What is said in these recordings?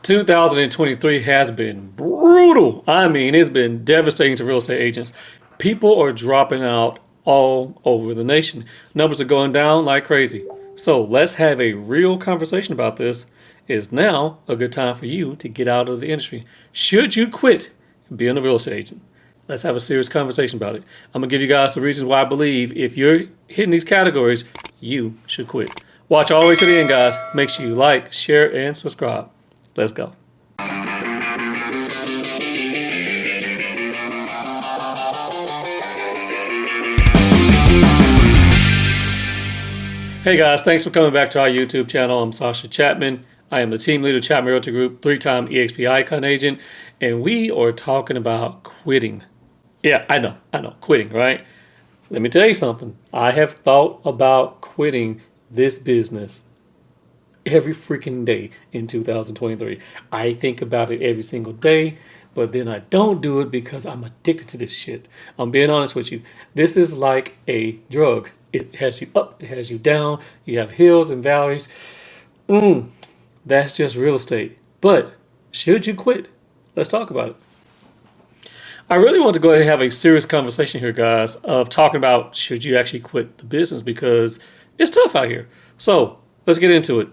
2023 has been brutal. I mean, it's been devastating to real estate agents. People are dropping out all over the nation. Numbers are going down like crazy. So let's have a real conversation about this. Is now a good time for you to get out of the industry? Should you quit being a real estate agent? Let's have a serious conversation about it. I'm going to give you guys the reasons why I believe if you're hitting these categories, you should quit. Watch all the way to the end, guys. Make sure you like, share, and subscribe. Let's go. Hey guys, thanks for coming back to our YouTube channel. I'm Sascha Chatman. I am the team leader of Chatman Realty Group, 3-time EXP Icon agent, and we are talking about quitting. Yeah, I know, quitting, right? Let me tell you something. I have thought about quitting this business every freaking day in 2023. I think about it every single day, but then I don't do it because I'm addicted to this shit. I'm being honest with you. This is like a drug. It has you up, it has you down. You have hills and valleys. That's just real estate. But should you quit? Let's talk about it. I really want to go ahead and have a serious conversation here, guys, of talking about should you actually quit the business, because it's tough out here. So let's get into it.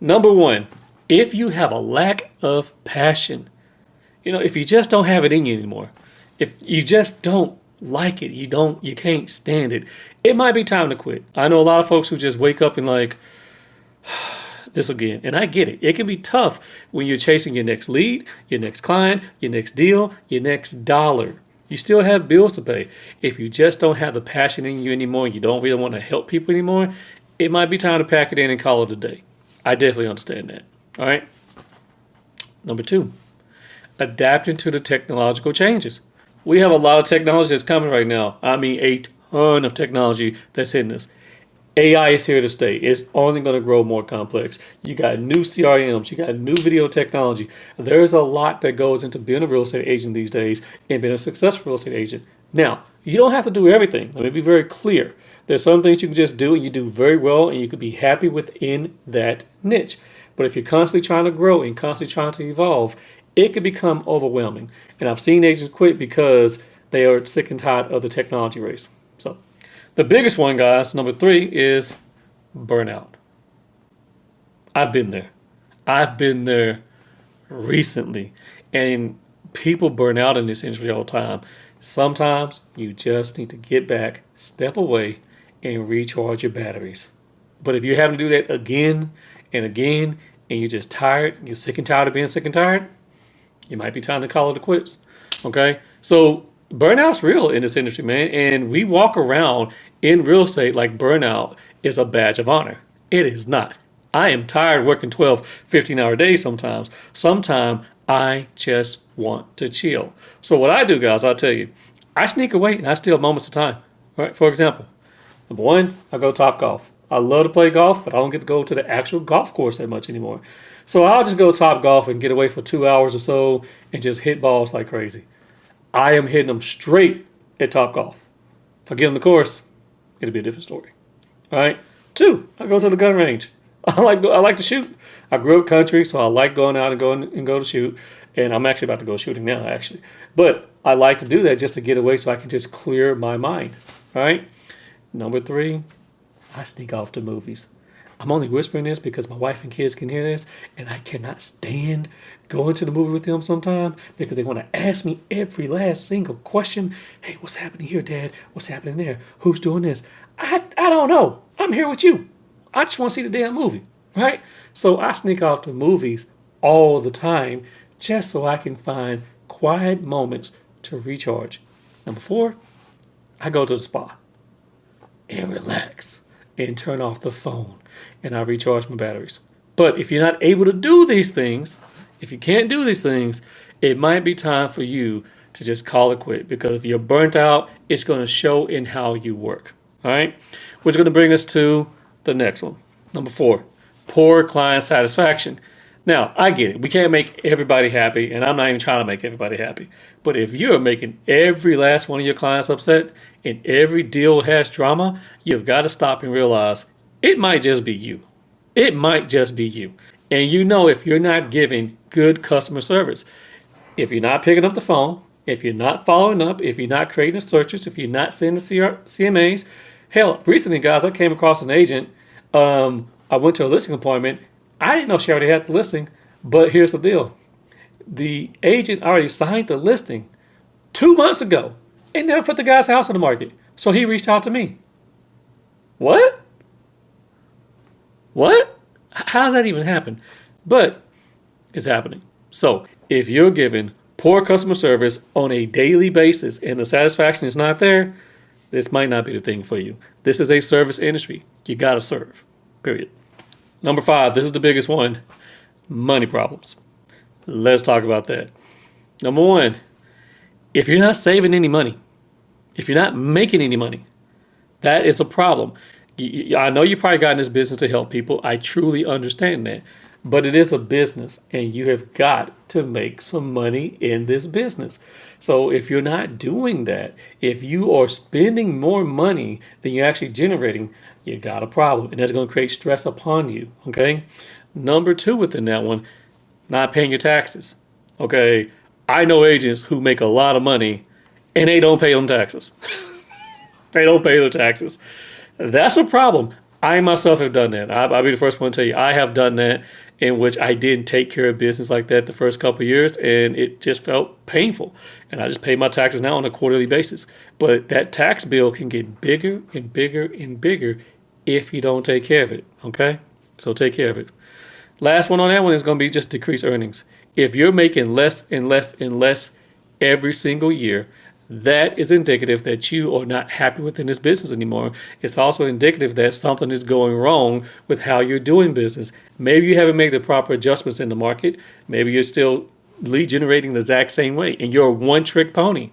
Number one, if you have a lack of passion, if you just don't have it in you anymore, if you just don't like it, you can't stand it, it might be time to quit. I know a lot of folks who just wake up and like, this again. And I get it. It can be tough when you're chasing your next lead, your next client, your next deal, your next dollar. You still have bills to pay. If you just don't have the passion in you anymore, you don't really want to help people anymore, it might be time to pack it in and call it a day. I definitely understand that. All right. Number two, adapting to the technological changes. We have a lot of technology that's coming right now. I mean, a ton of technology that's hitting us. AI is here to stay. It's only going to grow more complex. You got new CRMs. You got new video technology. There's a lot that goes into being a real estate agent these days and being a successful real estate agent. Now, you don't have to do everything. Let me be very clear. There's some things you can just do and you do very well and you could be happy within that niche. But if you're constantly trying to grow and constantly trying to evolve, it can become overwhelming. And I've seen agents quit because they are sick and tired of the technology race. So the biggest one, guys, number three, is burnout. I've been there. I've been there recently. And people burn out in this industry all the time. Sometimes you just need to get back, step away, and recharge your batteries. But if you're having to do that again and again, and you're just tired, you're sick and tired of being sick and tired, it might be time to call it quits. Okay? So burnout's real in this industry, man. And we walk around in real estate like burnout is a badge of honor. It is not. I am tired working 12, 15-hour days sometimes. Sometimes I just want to chill. So what I do, guys, I'll tell you, I sneak away and I steal moments of time. Right? For example, number one, I go Top Golf. I love to play golf, but I don't get to go to the actual golf course that much anymore. So I'll just go Top Golf and get away for 2 hours or so and just hit balls like crazy. I am hitting them straight at Top Golf. If I get on the course, it'll be a different story. All right. Two, I go to the gun range. I like to shoot. I grew up country, so I like going out and go to shoot. And I'm actually about to go shooting now, actually. But I like to do that just to get away so I can just clear my mind. All right. Number three, I sneak off to movies. I'm only whispering this because my wife and kids can hear this, and I cannot stand going to the movie with them sometimes because they want to ask me every last single question. Hey, what's happening here, Dad? What's happening there? Who's doing this? I don't know. I'm here with you. I just want to see the damn movie, right? So I sneak off to movies all the time just so I can find quiet moments to recharge. Number four, I go to the spa and relax and turn off the phone, and I recharge my batteries. But if you're not able to do these things, if you can't do these things, it might be time for you to just call it quit, because if you're burnt out, it's going to show in how you work. All right? Which is going to bring us to the next one. Number four, poor client satisfaction. Now, I get it. We can't make everybody happy, and I'm not even trying to make everybody happy. But if you're making every last one of your clients upset and every deal has drama, you've got to stop and realize it might just be you. It might just be you. And you know if you're not giving good customer service, if you're not picking up the phone, if you're not following up, if you're not creating the searches, if you're not sending CMAs. Hell, recently, guys, I came across an agent. I went to a listing appointment. I didn't know she already had the listing, but here's the deal. The agent already signed the listing 2 months ago and never put the guy's house on the market. So he reached out to me. What? What? How does that even happen? But it's happening. So if you're giving poor customer service on a daily basis and the satisfaction is not there, this might not be the thing for you. This is a service industry. You got to serve, period. Number 5, this is the biggest one, money problems. Let's talk about that. Number 1, if you're not saving any money, if you're not making any money, that is a problem. I know you probably got in this business to help people. I truly understand that. But it is a business, and you have got to make some money in this business. So if you're not doing that, if you are spending more money than you're actually generating, you got a problem. And that's going to create stress upon you, okay? Number 2 within that one, not paying your taxes, okay? I know agents who make a lot of money, and they don't pay them taxes. They don't pay their taxes. That's a problem. I myself have done that. I'll be the first one to tell you I have done that, in which I didn't take care of business like that the first couple of years, and it just felt painful. And I just pay my taxes now on a quarterly basis. But that tax bill can get bigger and bigger and bigger if you don't take care of it, okay? So take care of it. Last one on that one is going to be just decreased earnings. If you're making less and less and less every single year, that is indicative that you are not happy within this business anymore. It's also indicative that something is going wrong with how you're doing business. Maybe you haven't made the proper adjustments in the market. Maybe you're still lead generating the exact same way, and you're a one-trick pony,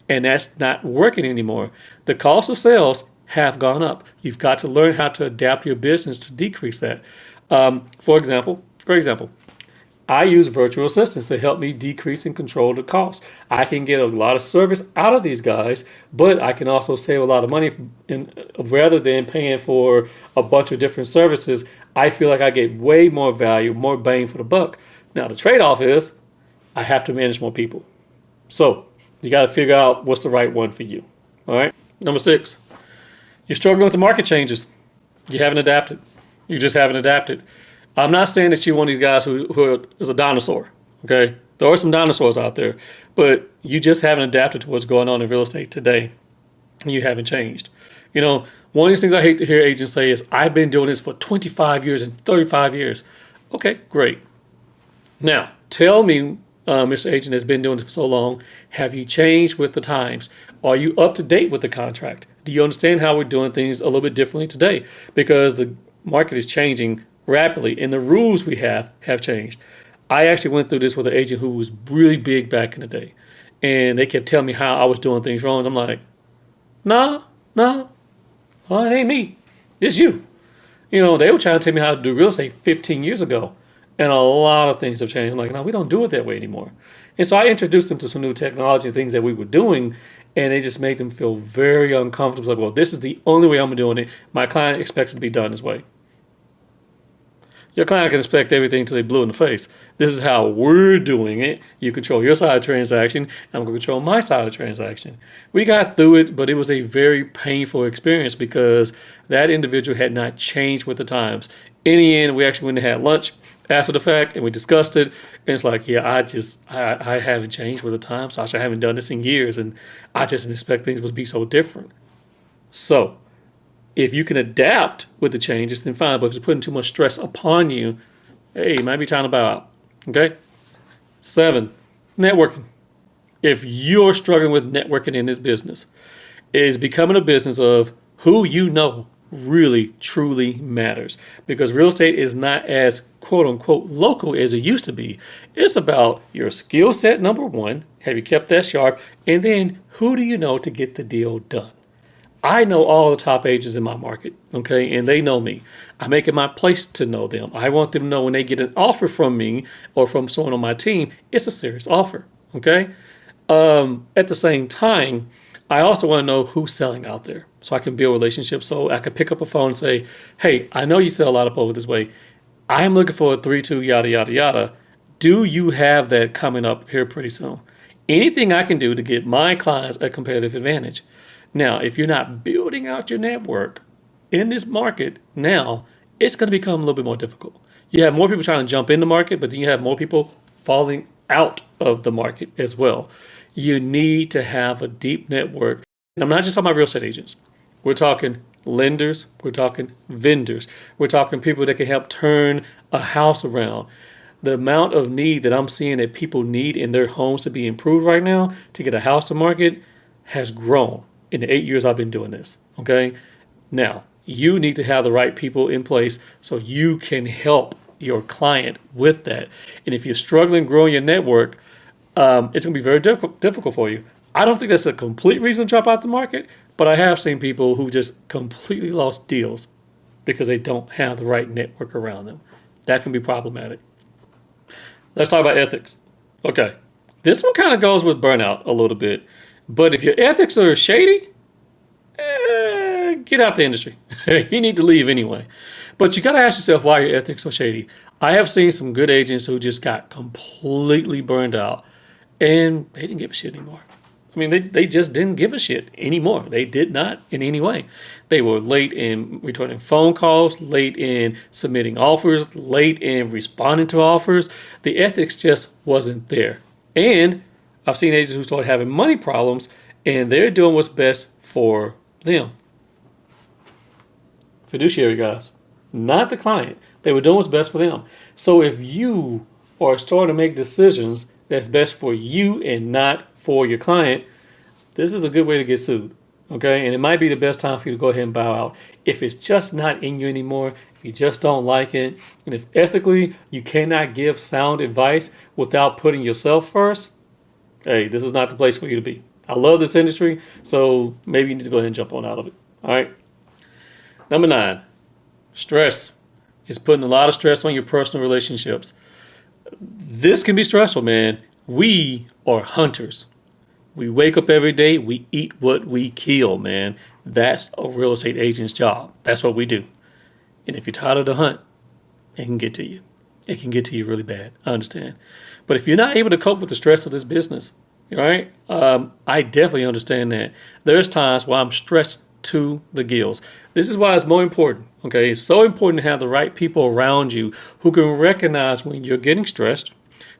and that's not working anymore. The cost of sales have gone up. You've got to learn how to adapt your business to decrease that. For example, I use virtual assistants to help me decrease and control the cost. I can get a lot of service out of these guys, but I can also save a lot of money. Rather than paying for a bunch of different services, I feel like I get way more value, more bang for the buck. Now, the trade-off is I have to manage more people. So you got to figure out what's the right one for you. All right. Number 6, you're struggling with the market changes. You haven't adapted. You just haven't adapted. I'm not saying that you're one of these guys who is a dinosaur, okay? There are some dinosaurs out there, but you just haven't adapted to what's going on in real estate today. You haven't changed. You know, one of these things I hate to hear agents say is, I've been doing this for 25 years and 35 years. Okay, great. Now, tell me, Mr. Agent that's been doing this for so long, have you changed with the times? Are you up to date with the contract? Do you understand how we're doing things a little bit differently today? Because the market is changing rapidly, and the rules we have changed. I actually went through this with an agent who was really big back in the day, and they kept telling me how I was doing things wrong. I'm like, no, well, it ain't me. It's you. You know, they were trying to tell me how to do real estate 15 years ago, and a lot of things have changed. I'm like, no, we don't do it that way anymore. And so I introduced them to some new technology and things that we were doing, and it just made them feel very uncomfortable. Like, well, this is the only way I'm doing it. My client expects it to be done this way. Your client can expect everything until they blue in the face. This is how we're doing it. You control your side of the transaction, and I'm going to control my side of the transaction. We got through it, but it was a very painful experience because that individual had not changed with the times. In the end, we actually went and had lunch after the fact, and we discussed it. And it's like, yeah, I haven't changed with the times. Sasha, I haven't done this in years, and I just didn't expect things would be so different. So if you can adapt with the changes, then fine. But if it's putting too much stress upon you, hey, it might be time to bow out. Okay? 7, networking. If you're struggling with networking in this business, it is becoming a business of who you know really, truly matters. Because real estate is not as quote-unquote local as it used to be. It's about your skill set, number 1. Have you kept that sharp? And then who do you know to get the deal done? I know all the top agents in my market, okay, and they know me. I make it my place to know them. I want them to know when they get an offer from me or from someone on my team, it's a serious offer, okay? At the same time, I also want to know who's selling out there so I can build relationships. So I can pick up a phone and say, hey, I know you sell a lot up over this way. I'm looking for a 3-2, yada, yada, yada. Do you have that coming up here pretty soon? Anything I can do to get my clients a competitive advantage. Now, if you're not building out your network in this market now, it's going to become a little bit more difficult. You have more people trying to jump in the market, but then you have more people falling out of the market as well. You need to have a deep network. And I'm not just talking about real estate agents. We're talking lenders, we're talking vendors, we're talking people that can help turn a house around. The amount of need that I'm seeing that people need in their homes to be improved right now to get a house to market has grown in the 8 years I've been doing this. Okay. Now, you need to have the right people in place so you can help your client with that. And if you're struggling growing your network, it's going to be very difficult for you. I don't think that's a complete reason to drop out the market, but I have seen people who just completely lost deals because they don't have the right network around them. That can be problematic. Let's talk about ethics. Okay. This one kind of goes with burnout a little bit, but if your ethics are shady, get out the industry. You need to leave anyway. But you got to ask yourself why your ethics are shady. I have seen some good agents who just got completely burned out and they didn't give a shit anymore. I mean, they just didn't give a shit anymore. They did not in any way. They were late in returning phone calls, late in submitting offers, late in responding to offers. The ethics just wasn't there. And I've seen agents who started having money problems and they're doing what's best for them. Fiduciary guys, not the client. They were doing what's best for them. So if you are starting to make decisions that's best for you and not for your client, this is a good way to get sued. Okay, and it might be the best time for you to go ahead and bow out. If it's just not in you anymore, if you just don't like it, and if ethically you cannot give sound advice without putting yourself first, hey, this is not the place for you to be. I love this industry, so maybe you need to go ahead and jump on out of it. All right. Number 9, stress. It's putting a lot of stress on your personal relationships. This can be stressful, man. We are hunters. We wake up every day, we eat what we kill, man. That's a real estate agent's job. That's what we do. And if you're tired of the hunt, it can get to you. It can get to you really bad. I understand. But if you're not able to cope with the stress of this business, all right, I definitely understand that. There's times where I'm stressed to the gills. This is why it's more important. Okay, it's so important to have the right people around you who can recognize when you're getting stressed,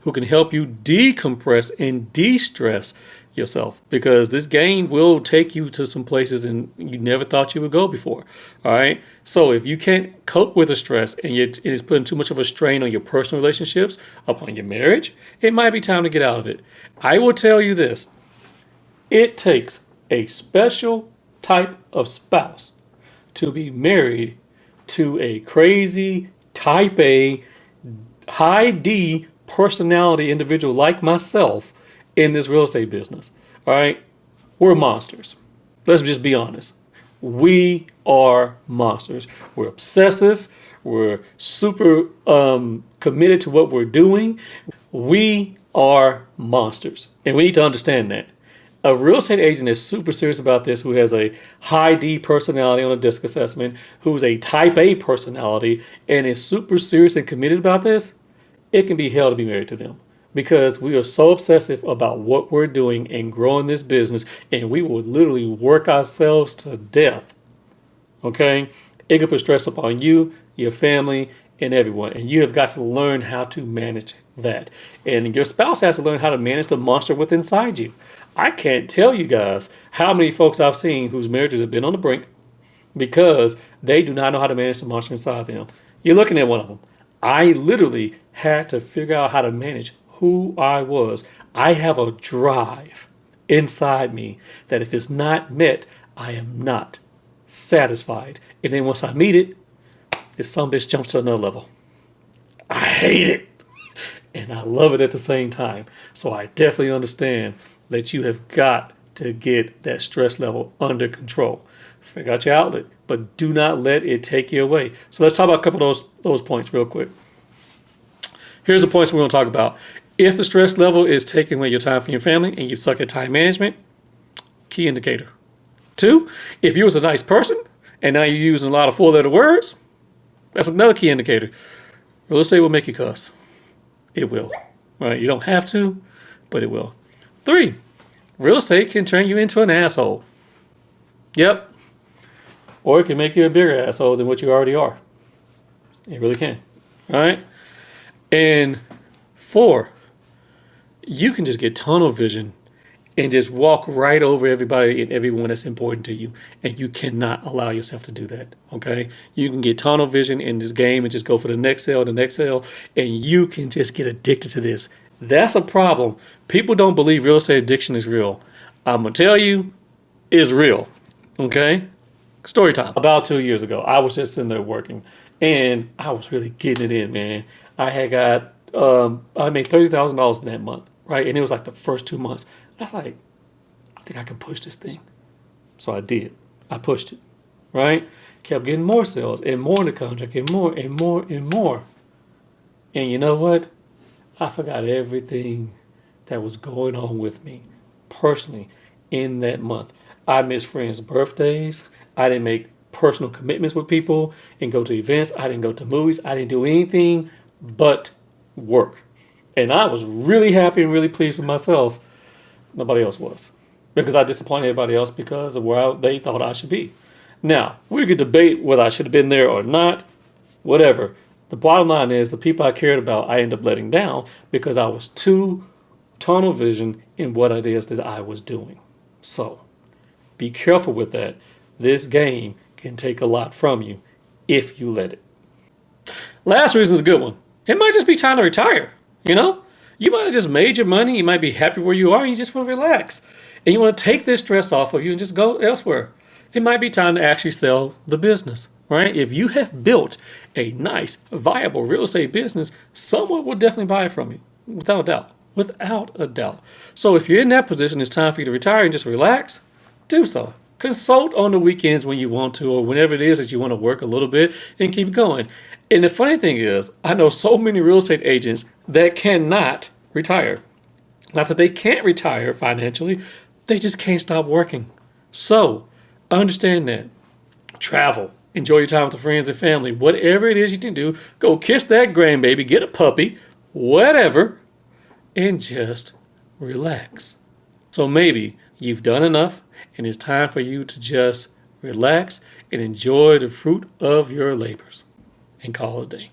who can help you decompress and de-stress yourself, because this game will take you to some places and you never thought you would go before. All right. So if you can't cope with the stress and it is putting too much of a strain on your personal relationships, upon your marriage, it might be time to get out of it. I will tell you this. It takes a special type of spouse to be married to a crazy type A, high D personality individual like myself in this real estate business. All right. We're monsters. Let's just be honest. We are monsters. We're obsessive. We're super committed to what we're doing. We are monsters. And we need to understand that. A real estate agent is super serious about this, who has a high D personality on a DISC assessment, who's a type A personality, and is super serious and committed about this, it can be hell to be married to them. Because we are so obsessive about what we're doing and growing this business, and we will literally work ourselves to death. Okay? It can put stress upon you, your family, and everyone. And you have got to learn how to manage that. And your spouse has to learn how to manage the monster within inside you. I can't tell you guys how many folks I've seen whose marriages have been on the brink because they do not know how to manage the monster inside them. You're looking at one of them. I literally had to figure out how to manage who I was. I have a drive inside me that if it's not met, I am not satisfied. And then once I meet it, this sumbitch jumps to another level. I hate it. And I love it at the same time. So I definitely understand that you have got to get that stress level under control. Figure out your outlet, but do not let it take you away. So let's talk about a couple of those points real quick. Here's the points we're going to talk about. If the stress level is taking away your time from your family and you suck at time management, key indicator. 2, if you was a nice person and now you're using a lot of 4-letter words, that's another key indicator. Real estate will make you cuss. It will. Right? You don't have to, but it will. 3, real estate can turn you into an asshole. Yep. Or it can make you a bigger asshole than what you already are. It really can. All right? And 4, you can just get tunnel vision and just walk right over everybody and everyone that's important to you. And you cannot allow yourself to do that, okay? You can get tunnel vision in this game and just go for the next sale, and you can just get addicted to this. That's a problem. People don't believe real estate addiction is real. I'm going to tell you, it's real, okay? Story time. About 2 years ago, I was just sitting there working, and I was really getting it in, man. I had got, I made $30,000 in that month, right? And it was like the first 2 months. I was like, I think I can push this thing. So I did. I pushed it, right? Kept getting more sales and more in the contract and more and more and more. And you know what? I forgot everything that was going on with me personally in that month. I missed friends' birthdays. I didn't make personal commitments with people and go to events. I didn't go to movies. I didn't do anything but work. And I was really happy and really pleased with myself. Nobody else was, because I disappointed everybody else because of where they thought I should be. Now, we could debate whether I should have been there or not, whatever. The bottom line is the people I cared about, I ended up letting down because I was too tunnel vision in what it is that I was doing. So be careful with that. This game can take a lot from you if you let it. Last reason is a good one. It might just be time to retire, you know? You might have just made your money. You might be happy where you are. And you just want to relax. And you want to take this stress off of you and just go elsewhere. It might be time to actually sell the business, right? If you have built a nice, viable real estate business, someone will definitely buy it from you, without a doubt. Without a doubt. So if you're in that position, it's time for you to retire and just relax, do so. Consult on the weekends when you want to, or whenever it is that you want to work a little bit and keep going. And the funny thing is, I know so many real estate agents that cannot retire. Not that they can't retire financially, they just can't stop working. So understand that. Travel. Enjoy your time with the friends and family. Whatever it is you can do, go kiss that grandbaby, get a puppy, whatever, and just relax. So maybe you've done enough and it's time for you to just relax and enjoy the fruit of your labors and call it a day.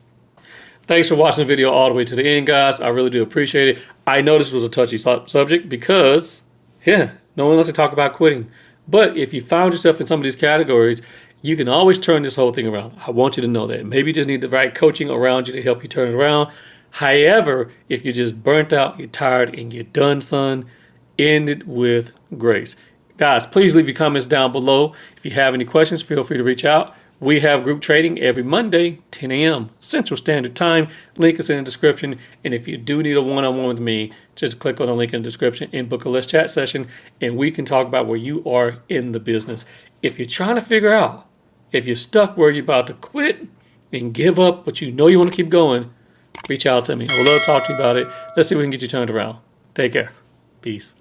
Thanks for watching the video all the way to the end, guys. I really do appreciate it. I know this was a touchy subject because, no one wants to talk about quitting. But if you found yourself in some of these categories, you can always turn this whole thing around. I want you to know that. Maybe you just need the right coaching around you to help you turn it around. However, if you're just burnt out, you're tired, and you're done, son, end it with grace. Guys, please leave your comments down below. If you have any questions, feel free to reach out. We have group trading every Monday, 10 a.m. Central Standard Time. Link is in the description. And if you do need a one-on-one with me, just click on the link in the description and book a list chat session, and we can talk about where you are in the business. If you're trying to figure out, if you're stuck where you're about to quit and give up, but you know you want to keep going, reach out to me. I would love to talk to you about it. Let's see if we can get you turned around. Take care. Peace.